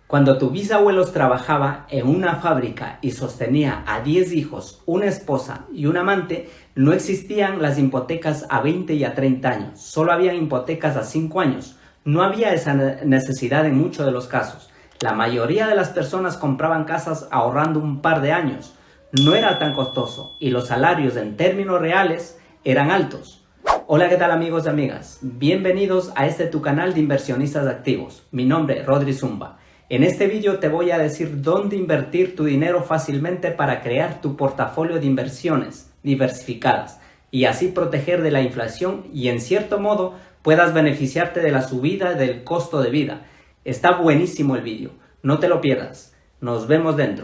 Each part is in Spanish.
Cuando tu bisabuelo trabajaba en una fábrica y sostenía a 10 hijos, una esposa y un amante, no existían las hipotecas a 20 y a 30 años. Solo había hipotecas a 5 años. No había esa necesidad en muchos de los casos. La mayoría de las personas compraban casas ahorrando un par de años. No era tan costoso y los salarios en términos reales eran altos. Hola, ¿qué tal amigos y amigas? Bienvenidos a tu canal de inversionistas activos. Mi nombre es Rodri Zumba. En este vídeo te voy a decir dónde invertir tu dinero fácilmente para crear tu portafolio de inversiones diversificadas y así proteger de la inflación y en cierto modo puedas beneficiarte de la subida del costo de vida. Está buenísimo el vídeo, no te lo pierdas. Nos vemos dentro.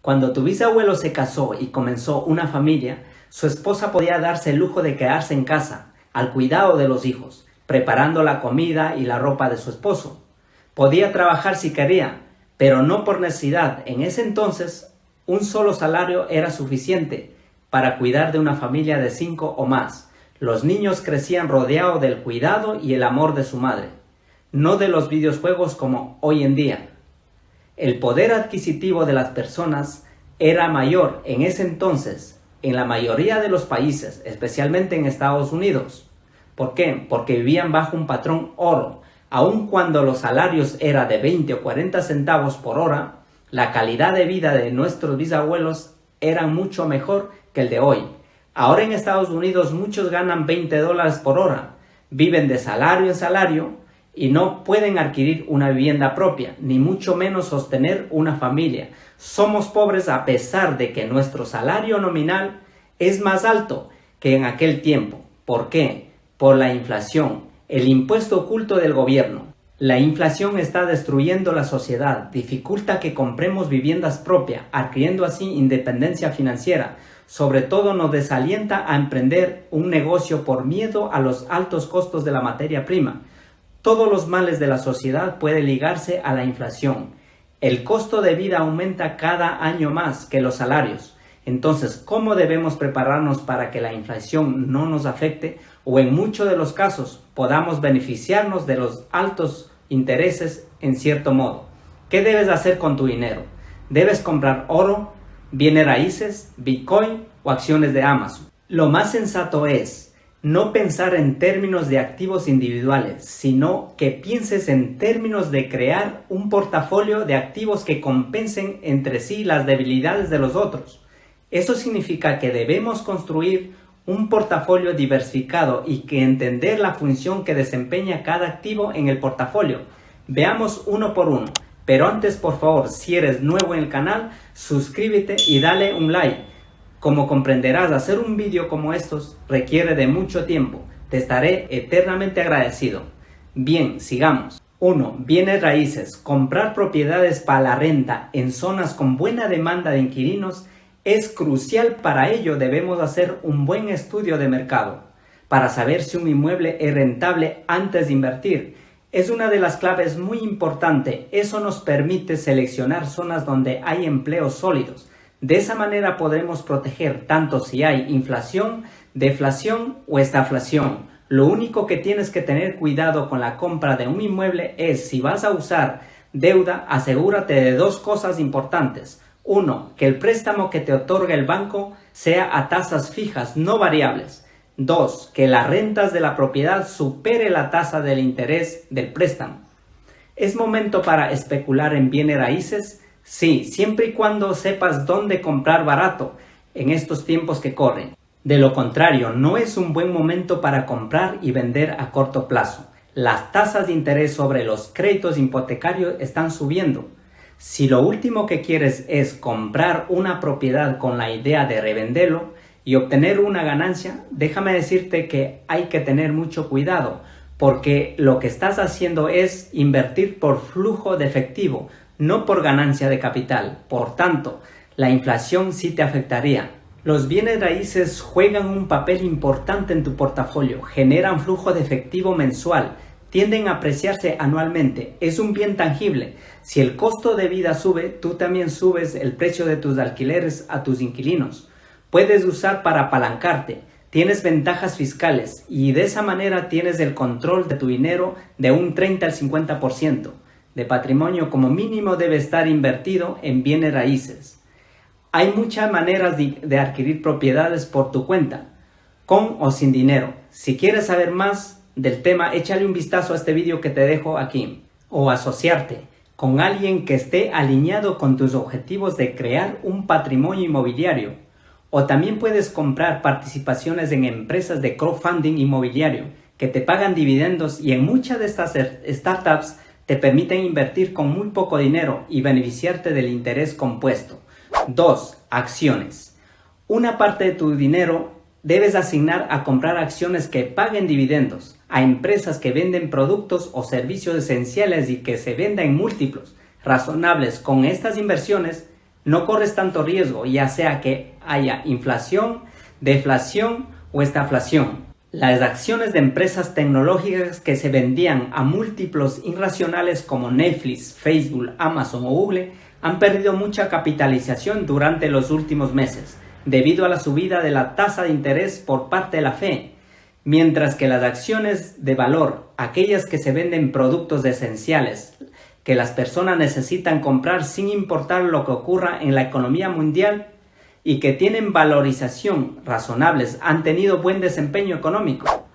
Cuando tu bisabuelo se casó y comenzó una familia, su esposa podía darse el lujo de quedarse en casa, al cuidado de los hijos, preparando la comida y la ropa de su esposo. Podía trabajar si quería, pero no por necesidad. En ese entonces, un solo salario era suficiente para cuidar de una familia de 5 o más. Los niños crecían rodeados del cuidado y el amor de su madre, no de los videojuegos como hoy en día. El poder adquisitivo de las personas era mayor en ese entonces en la mayoría de los países, especialmente en Estados Unidos. ¿Por qué? Porque vivían bajo un patrón oro. Aun cuando los salarios eran de 20 o 40 centavos por hora, la calidad de vida de nuestros bisabuelos era mucho mejor que el de hoy. Ahora en Estados Unidos muchos ganan $20 por hora, viven de salario en salario, y no pueden adquirir una vivienda propia, ni mucho menos sostener una familia. Somos pobres a pesar de que nuestro salario nominal es más alto que en aquel tiempo. ¿Por qué? Por la inflación, el impuesto oculto del gobierno. La inflación está destruyendo la sociedad, dificulta que compremos viviendas propias, adquiriendo así independencia financiera. Sobre todo nos desalienta a emprender un negocio por miedo a los altos costos de la materia prima. Todos los males de la sociedad pueden ligarse a la inflación. El costo de vida aumenta cada año más que los salarios. Entonces, ¿cómo debemos prepararnos para que la inflación no nos afecte o en muchos de los casos podamos beneficiarnos de los altos intereses en cierto modo? ¿Qué debes hacer con tu dinero? ¿Debes comprar oro, bienes raíces, Bitcoin o acciones de Amazon? Lo más sensato es no pensar en términos de activos individuales, sino que pienses en términos de crear un portafolio de activos que compensen entre sí las debilidades de los otros. Eso significa que debemos construir un portafolio diversificado y que entender la función que desempeña cada activo en el portafolio. Veamos uno por uno, pero antes por favor, si eres nuevo en el canal, suscríbete y dale un like. Como comprenderás, hacer un vídeo como estos requiere de mucho tiempo. Te estaré eternamente agradecido. Bien, sigamos. 1. Bienes raíces. Comprar propiedades para la renta en zonas con buena demanda de inquilinos es crucial. Para ello debemos hacer un buen estudio de mercado para saber si un inmueble es rentable antes de invertir. Es una de las claves muy importantes. Eso nos permite seleccionar zonas donde hay empleos sólidos. De esa manera podremos proteger tanto si hay inflación, deflación o estaflación. Lo único que tienes que tener cuidado con la compra de un inmueble es si vas a usar deuda, asegúrate de dos cosas importantes. 1. Que el préstamo que te otorga el banco sea a tasas fijas, no variables. 2. Que las rentas de la propiedad supere la tasa del interés del préstamo. ¿Es momento para especular en bienes raíces? Sí, siempre y cuando sepas dónde comprar barato en estos tiempos que corren. De lo contrario, no es un buen momento para comprar y vender a corto plazo. Las tasas de interés sobre los créditos hipotecarios están subiendo. Si lo último que quieres es comprar una propiedad con la idea de revenderlo y obtener una ganancia, déjame decirte que hay que tener mucho cuidado, porque lo que estás haciendo es invertir por flujo de efectivo, no por ganancia de capital. Por tanto, la inflación sí te afectaría. Los bienes raíces juegan un papel importante en tu portafolio, generan flujo de efectivo mensual, tienden a apreciarse anualmente, es un bien tangible. Si el costo de vida sube, tú también subes el precio de tus alquileres a tus inquilinos. puedes usar para apalancarte. Tienes ventajas fiscales y de esa manera tienes el control de tu dinero de un 30 al 50% de patrimonio. Como mínimo debe estar invertido en bienes raíces. Hay muchas maneras de adquirir propiedades por tu cuenta, con o sin dinero. Si quieres saber más del tema, échale un vistazo a este vídeo que te dejo aquí. O asociarte con alguien que esté alineado con tus objetivos de crear un patrimonio inmobiliario. O también puedes comprar participaciones en empresas de crowdfunding inmobiliario que te pagan dividendos, y en muchas de estas startups te permiten invertir con muy poco dinero y beneficiarte del interés compuesto. 2. Acciones. Una parte de tu dinero debes asignar a comprar acciones que paguen dividendos a empresas que venden productos o servicios esenciales y que se vendan en múltiplos razonables. Con estas inversiones no corres tanto riesgo, ya sea que haya inflación, deflación o estaflación. Las acciones de empresas tecnológicas que se vendían a múltiplos irracionales como Netflix, Facebook, Amazon o Google han perdido mucha capitalización durante los últimos meses debido a la subida de la tasa de interés por parte de la Fed, mientras que las acciones de valor, aquellas que se venden productos esenciales que las personas necesitan comprar sin importar lo que ocurra en la economía mundial y que tienen valorización razonables, han tenido buen desempeño económico.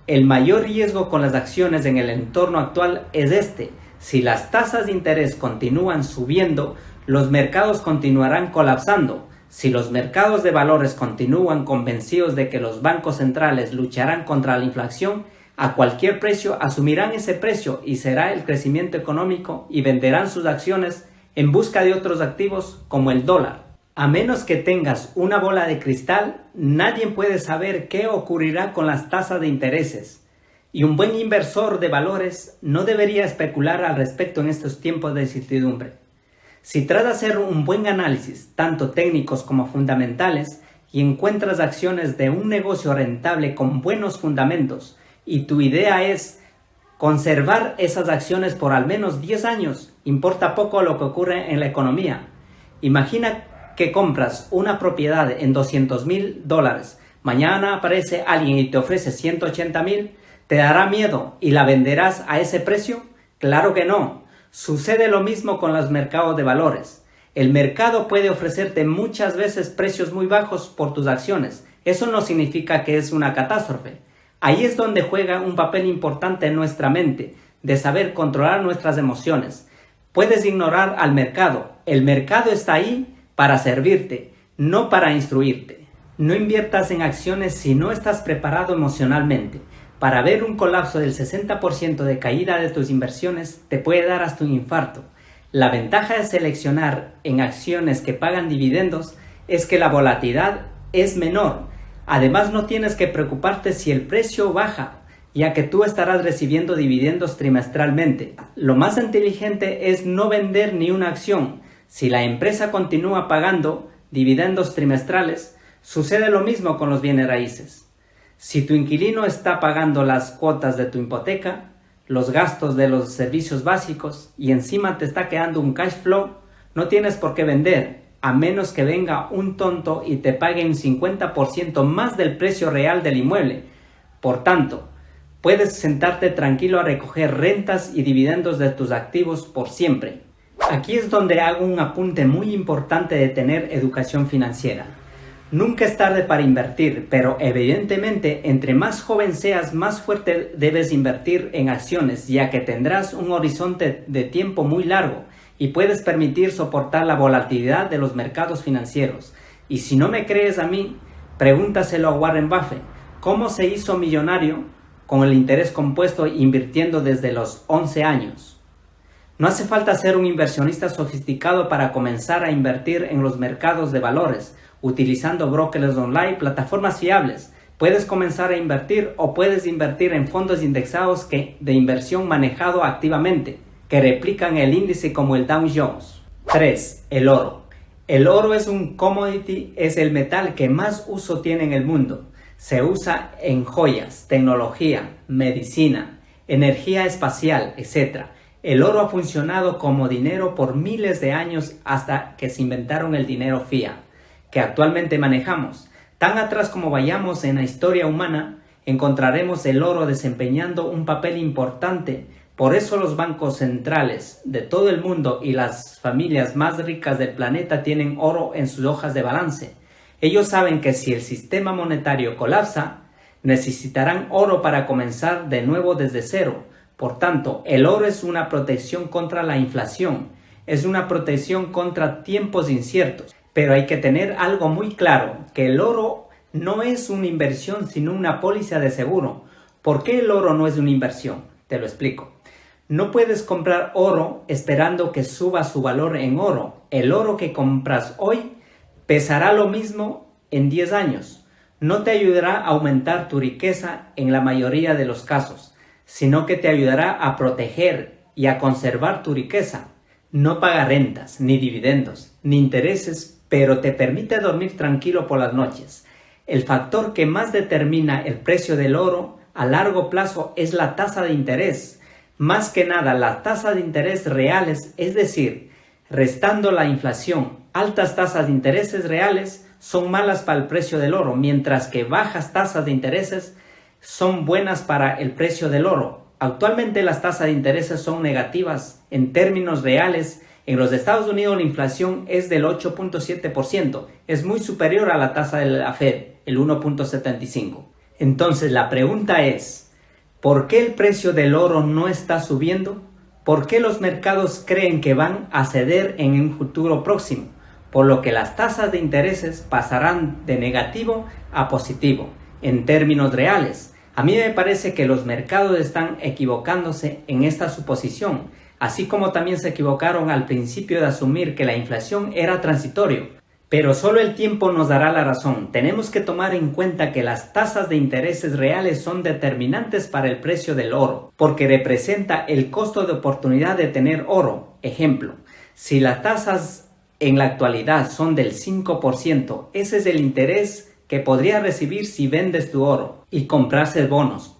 El mayor riesgo con las acciones en el entorno actual es este: si las tasas de interés continúan subiendo, los mercados continuarán colapsando. Si los mercados de valores continúan convencidos de que los bancos centrales lucharán contra la inflación, a cualquier precio asumirán ese precio y será el crecimiento económico, y venderán sus acciones en busca de otros activos como el dólar. A menos que tengas una bola de cristal, nadie puede saber qué ocurrirá con las tasas de intereses. Y un buen inversor de valores no debería especular al respecto en estos tiempos de incertidumbre. Si tratas de hacer un buen análisis, tanto técnicos como fundamentales, y encuentras acciones de un negocio rentable con buenos fundamentos, y tu idea es conservar esas acciones por al menos 10 años, importa poco lo que ocurre en la economía. Imagina que compras una propiedad en $200,000, mañana aparece alguien y te ofrece 180,000, ¿te dará miedo y la venderás a ese precio? Claro que no. Sucede lo mismo con los mercados de valores. El mercado puede ofrecerte muchas veces precios muy bajos por tus acciones. Eso no significa que es una catástrofe. Ahí es donde juega un papel importante en nuestra mente, de saber controlar nuestras emociones. Puedes ignorar al mercado. El mercado está ahí para servirte, no para instruirte. No inviertas en acciones si no estás preparado emocionalmente. Para ver un colapso del 60% de caída de tus inversiones te puede dar hasta un infarto. La ventaja de seleccionar en acciones que pagan dividendos es que la volatilidad es menor. Además, no tienes que preocuparte si el precio baja, ya que tú estarás recibiendo dividendos trimestralmente. Lo más inteligente es no vender ni una acción. Si la empresa continúa pagando dividendos trimestrales, sucede lo mismo con los bienes raíces. Si tu inquilino está pagando las cuotas de tu hipoteca, los gastos de los servicios básicos y encima te está quedando un cash flow, no tienes por qué vender, a menos que venga un tonto y te pague un 50% más del precio real del inmueble. Por tanto, puedes sentarte tranquilo a recoger rentas y dividendos de tus activos por siempre. Aquí es donde hago un apunte muy importante de tener educación financiera. Nunca es tarde para invertir, pero evidentemente entre más joven seas, más fuerte debes invertir en acciones, ya que tendrás un horizonte de tiempo muy largo y puedes permitir soportar la volatilidad de los mercados financieros. Y si no me crees a mí, pregúntaselo a Warren Buffett, cómo se hizo millonario con el interés compuesto invirtiendo desde los 11 años. No hace falta ser un inversionista sofisticado para comenzar a invertir en los mercados de valores, utilizando brokers online, plataformas fiables. Puedes comenzar a invertir o puedes invertir en fondos indexados de inversión manejado activamente, que replican el índice como el Dow Jones. 3. El oro. El oro es un commodity, es el metal que más uso tiene en el mundo. Se usa en joyas, tecnología, medicina, energía espacial, etc. El oro ha funcionado como dinero por miles de años hasta que se inventaron el dinero fiat, que actualmente manejamos. Tan atrás como vayamos en la historia humana, encontraremos el oro desempeñando un papel importante. Por eso los bancos centrales de todo el mundo y las familias más ricas del planeta tienen oro en sus hojas de balance. Ellos saben que si el sistema monetario colapsa, necesitarán oro para comenzar de nuevo desde cero. Por tanto, el oro es una protección contra la inflación, es una protección contra tiempos inciertos. Pero hay que tener algo muy claro, que el oro no es una inversión sino una póliza de seguro. ¿Por qué el oro no es una inversión? Te lo explico. No puedes comprar oro esperando que suba su valor en oro. El oro que compras hoy pesará lo mismo en 10 años. No te ayudará a aumentar tu riqueza en la mayoría de los casos, sino que te ayudará a proteger y a conservar tu riqueza. No paga rentas, ni dividendos, ni intereses, pero te permite dormir tranquilo por las noches. El factor que más determina el precio del oro a largo plazo es la tasa de interés. Más que nada, las tasas de interés reales, es decir, restando la inflación, altas tasas de intereses reales son malas para el precio del oro, mientras que bajas tasas de intereses son buenas para el precio del oro. Actualmente las tasas de intereses son negativas en términos reales. En los Estados Unidos la inflación es del 8.7%, es muy superior a la tasa de la Fed, el 1.75%. Entonces la pregunta es, ¿por qué el precio del oro no está subiendo? ¿Por qué los mercados creen que van a ceder en un futuro próximo? Por lo que las tasas de intereses pasarán de negativo a positivo en términos reales. A mí me parece que los mercados están equivocándose en esta suposición, así como también se equivocaron al principio de asumir que la inflación era transitorio. Pero solo el tiempo nos dará la razón. Tenemos que tomar en cuenta que las tasas de intereses reales son determinantes para el precio del oro, porque representa el costo de oportunidad de tener oro. Ejemplo, si las tasas en la actualidad son del 5%, ese es el interés que podrías recibir si vendes tu oro y comprarse bonos.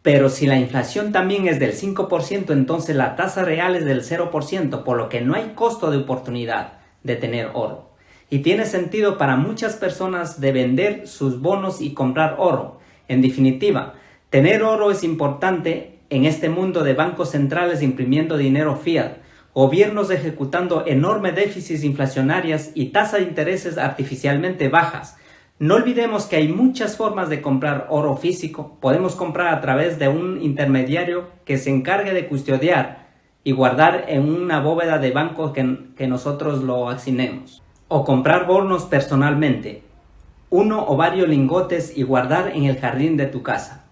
Pero si la inflación también es del 5%, entonces la tasa real es del 0%, por lo que no hay costo de oportunidad de tener oro. Y tiene sentido para muchas personas de vender sus bonos y comprar oro. En definitiva, tener oro es importante en este mundo de bancos centrales imprimiendo dinero fiat, gobiernos ejecutando enormes déficits inflacionarios y tasas de intereses artificialmente bajas. No olvidemos que hay muchas formas de comprar oro físico. Podemos comprar a través de un intermediario que se encargue de custodiar y guardar en una bóveda de banco que nosotros lo asignemos. O comprar bonos personalmente, uno o varios lingotes y guardar en el jardín de tu casa.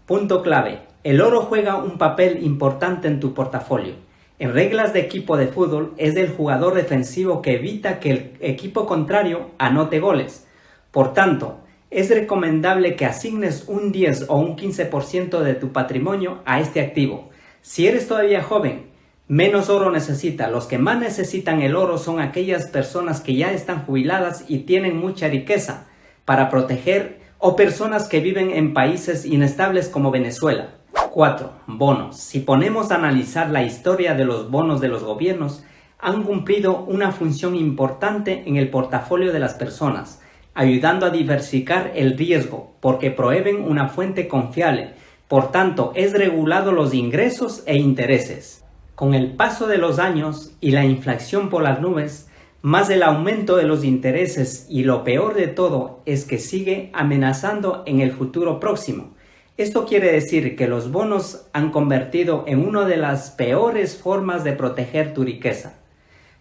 Punto clave, el oro juega un papel importante en tu portafolio. En reglas de equipo de fútbol es el jugador defensivo que evita que el equipo contrario anote goles. Por tanto, es recomendable que asignes un 10 o un 15% de tu patrimonio a este activo. Si eres todavía joven, menos oro necesita. Los que más necesitan el oro son aquellas personas que ya están jubiladas y tienen mucha riqueza para proteger, o personas que viven en países inestables como Venezuela. 4. Bonos. Si ponemos a analizar la historia de los bonos de los gobiernos, han cumplido una función importante en el portafolio de las personas, ayudando a diversificar el riesgo porque proveen una fuente confiable. Por tanto, es regulado los ingresos e intereses. Con el paso de los años y la inflación por las nubes, más el aumento de los intereses y lo peor de todo es que sigue amenazando en el futuro próximo. Esto quiere decir que los bonos han convertido en una de las peores formas de proteger tu riqueza.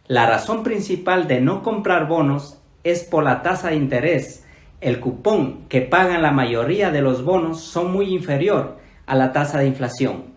La razón principal de no comprar bonos es por la tasa de interés. El cupón que pagan la mayoría de los bonos son muy inferior a la tasa de inflación.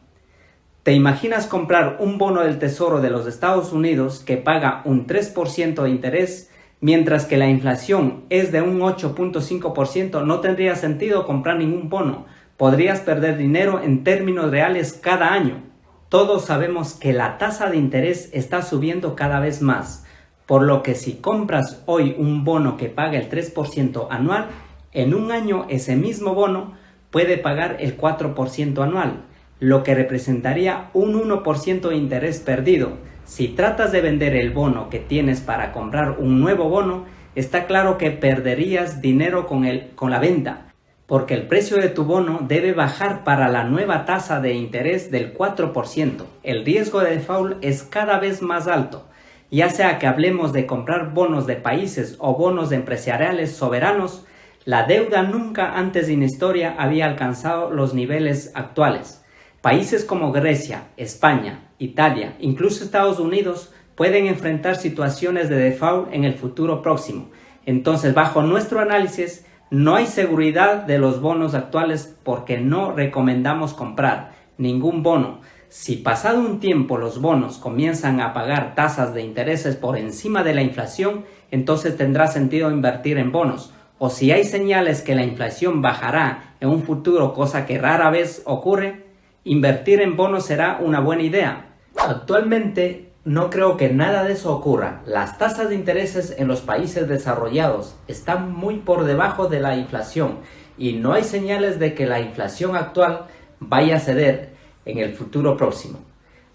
¿Te imaginas comprar un bono del Tesoro de los Estados Unidos que paga un 3% de interés, mientras que la inflación es de un 8.5%? No tendría sentido comprar ningún bono. Podrías perder dinero en términos reales cada año. Todos sabemos que la tasa de interés está subiendo cada vez más, por lo que si compras hoy un bono que paga el 3% anual, en un año ese mismo bono puede pagar el 4% anual, lo que representaría un 1% de interés perdido. Si tratas de vender el bono que tienes para comprar un nuevo bono, está claro que perderías dinero con la venta, porque el precio de tu bono debe bajar para la nueva tasa de interés del 4%. El riesgo de default es cada vez más alto, ya sea que hablemos de comprar bonos de países o bonos empresariales soberanos. La deuda nunca antes en la historia había alcanzado los niveles actuales. Países como Grecia, España, Italia, incluso Estados Unidos pueden enfrentar situaciones de default en el futuro próximo. Entonces, bajo nuestro análisis, no hay seguridad de los bonos actuales porque no recomendamos comprar ningún bono. Si pasado un tiempo los bonos comienzan a pagar tasas de intereses por encima de la inflación, entonces tendrá sentido invertir en bonos. O si hay señales que la inflación bajará en un futuro, cosa que rara vez ocurre, invertir en bonos será una buena idea. Actualmente no creo que nada de eso ocurra. Las tasas de intereses en los países desarrollados están muy por debajo de la inflación y no hay señales de que la inflación actual vaya a ceder en el futuro próximo,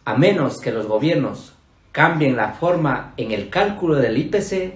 a menos que los gobiernos cambien la forma en el cálculo del IPC,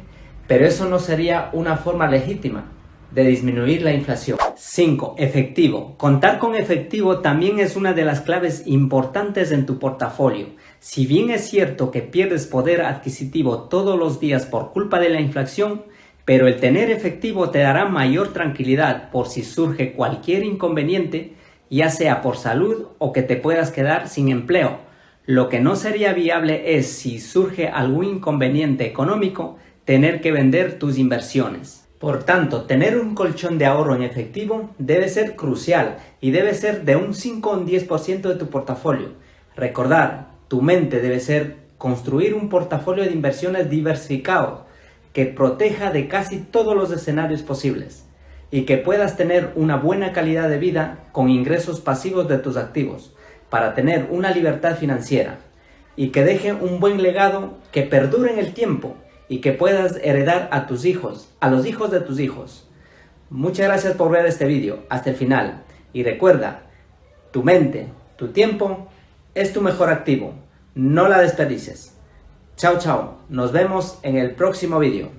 pero eso no sería una forma legítima de disminuir la inflación. 5. Efectivo. Contar con efectivo también es una de las claves importantes en tu portafolio. Si bien es cierto que pierdes poder adquisitivo todos los días por culpa de la inflación, pero el tener efectivo te dará mayor tranquilidad por si surge cualquier inconveniente, ya sea por salud o que te puedas quedar sin empleo. Lo que no sería viable es, si surge algún inconveniente económico, tener que vender tus inversiones. Por tanto, tener un colchón de ahorro en efectivo debe ser crucial y debe ser de un 5 o un 10% de tu portafolio. Recordar, tu mente debe ser construir un portafolio de inversiones diversificado que proteja de casi todos los escenarios posibles y que puedas tener una buena calidad de vida con ingresos pasivos de tus activos para tener una libertad financiera y que deje un buen legado que perdure en el tiempo y que puedas heredar a tus hijos, a los hijos de tus hijos. Muchas gracias por ver este vídeo hasta el final y recuerda, tu mente, tu tiempo es tu mejor activo, no la desperdicies. Chao, chao, nos vemos en el próximo vídeo.